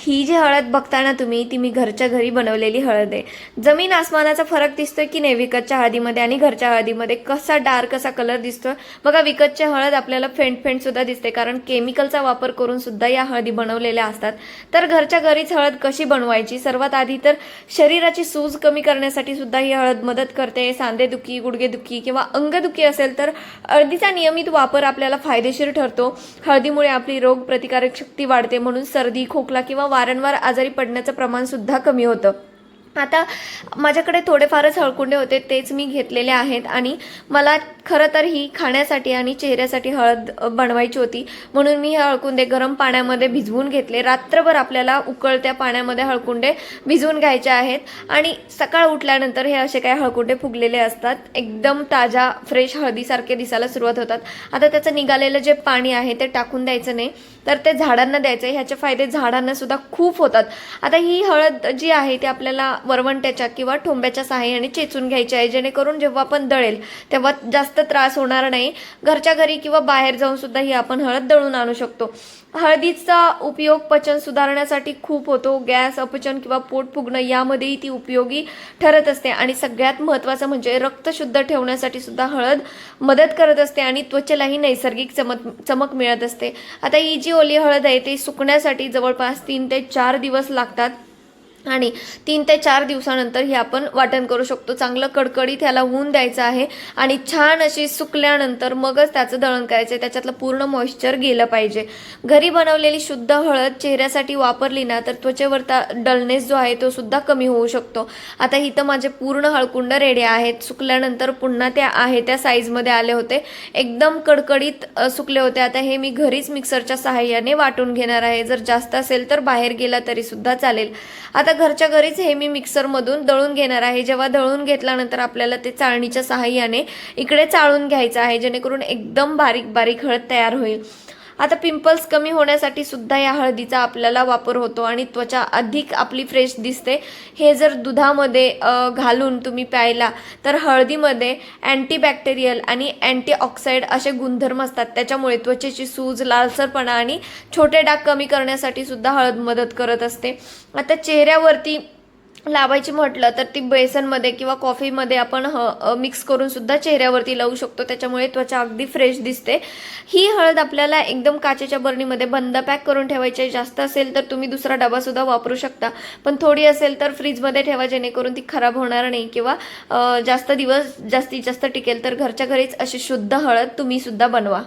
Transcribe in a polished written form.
ही जी हळद बघताना तुम्ही ती मी घरच्या घरी बनवलेली हळद आहे. जमीन आसमानाचा फरक दिसतोय की नाही विकतच्या हळदीमध्ये आणि घरच्या हळदीमध्ये. कसा डार्क असा कलर दिसतोय बघा. विकतची हळद आपल्याला फेंट फेंट सुद्धा दिसते कारण केमिकलचा वापर करून सुद्धा या हळदी बनवलेल्या असतात. तर घरच्या घरीच हळद कशी बनवायची? सर्वात आधी तर शरीराची सूज कमी करण्यासाठी सुद्धा ही हळद मदत करते. सांधेदुखी, गुडघेदुखी किंवा अंगदुखी असेल तर हळदीचा नियमित वापर आपल्याला फायदेशीर ठरतो. हळदीमुळे आपली रोग प्रतिकारक शक्ती वाढते, म्हणून सर्दी, खोकला किंवा वारंवार आजारी पडण्याचं प्रमाण सुद्धा कमी होतं. आता माझ्याकडे थोडेफारच हळकुंडे होते, तेच मी घेतलेले आहेत आणि मला खरं तर ही खाण्यासाठी आणि चेहऱ्यासाठी हळद बनवायची होती, म्हणून मी हे हळकुंडे गरम पाण्यामध्ये भिजवून घेतले. रात्रभर आपल्याला उकळत्या पाण्यामध्ये हळकुंडे भिजवून घ्यायचे आहेत आणि सकाळ उठल्यानंतर हे असे काही हळकुंडे फुगलेले असतात. एकदम ताजा फ्रेश हळदीसारखे दिसायला सुरुवात होतात. आता त्याचं निघालेलं जे पाणी आहे ते टाकून द्यायचं नाही, तर ते झाडांना द्यायचं. ह्याचे फायदे झाडांना सुद्धा खूप होतात. आता ही हळद जी आहे ती आपल्याला वरवंट्याच्या किंवा ठोंब्याच्या सहाय्याने चेचून घ्यायची आहे, जेणेकरून जेव्हा आपण दळेल तेव्हा जास्त त्रास होणार नाही. घरच्या घरी किंवा बाहेर जाऊन सुद्धा ही आपण हळद दळून आणू शकतो. हळदीचा उपयोग पचन सुधारण्यासाठी खूप होतो. गॅस, अपचन किंवा पोट फुगणं यामध्येही ती उपयोगी ठरत असते आणि सगळ्यात महत्त्वाचं म्हणजे रक्त शुद्ध ठेवण्यासाठी सुद्धा हळद मदत करत असते आणि त्वचेलाही नैसर्गिक चमक मिळत असते. आता ही जी ओली हळद आहे ती सुकण्यासाठी जवळपास 3 ते 4 दिवस लागतात आणि 3 ते 4 दिवसानंतर ही आपण वाटण करू शकतो. चांगलं कडकडीत ह्याला ऊन द्यायचं आहे आणि छान अशी सुकल्यानंतर मगच त्याचं दळण करायचं. त्याच्यातलं पूर्ण मॉइश्चर गेलं पाहिजे. घरी बनवलेली शुद्ध हळद चेहऱ्यासाठी वापरली ना तर त्वचेवरचा डलनेस जो आहे तो सुद्धा कमी होऊ शकतो. आता इथं माझे पूर्ण हळकुंड रेडी आहेत. सुकल्यानंतर पुन्हा ते आहे त्या साईजमध्ये आले होते. एकदम कडकडीत सुकले होते. आता हे मी घरीच मिक्सरच्या सहाय्याने वाटून घेणार आहे. जर जास्त असेल तर बाहेर गेला तरी सुद्धा चालेल. आता घरच्या घरीच हे मी मिक्सरमधून दळून घेणार आहे. जेव्हा दळून घेतल्यानंतर आपल्याला ते चाळणीच्या सहाय्याने इकडे चाळून घ्यायचं आहे, जेणेकरून एकदम बारीक बारीक हळद तयार होईल. आता पिंपल्स कमी होण्यासाठी सुद्धा या हळदीचा आपल्याला वापर होतो आणि त्वचा अधिक आपली फ्रेश दिसते. हे जर दुधामध्ये घालून तुम्ही प्यायला तर हळदीमध्ये अँटीबॅक्टेरियल आणि अँटीऑक्सिडंट असे गुणधर्म असतात. त्याच्यामुळे त्वचेची सूज, लालसरपणा आणि छोटे डाग कमी करण्यासाठी सुद्धा हळद मदत करत असते. आता चेहऱ्यावरती लावायची म्हटलं तर ती बेसनमध्ये किंवा कॉफीमध्ये आपण मिक्स करून सुद्धा चेहऱ्यावरती लावू शकतो. त्याच्यामुळे त्वचा अगदी फ्रेश दिसते. ही हळद आपल्याला एकदम काचेच्या बरणीमध्ये बंद पॅक करून ठेवायची. जास्त असेल तर तुम्ही दुसरा डबा सुद्धा वापरू शकता, पण थोडी असेल तर फ्रीजमध्ये ठेवा, जेणेकरून ती खराब होणार नाही किंवा जास्त दिवस जास्तीत जास्त टिकेल. तर घरच्या घरीच अशी शुद्ध हळद तुम्ही सुद्धा बनवा.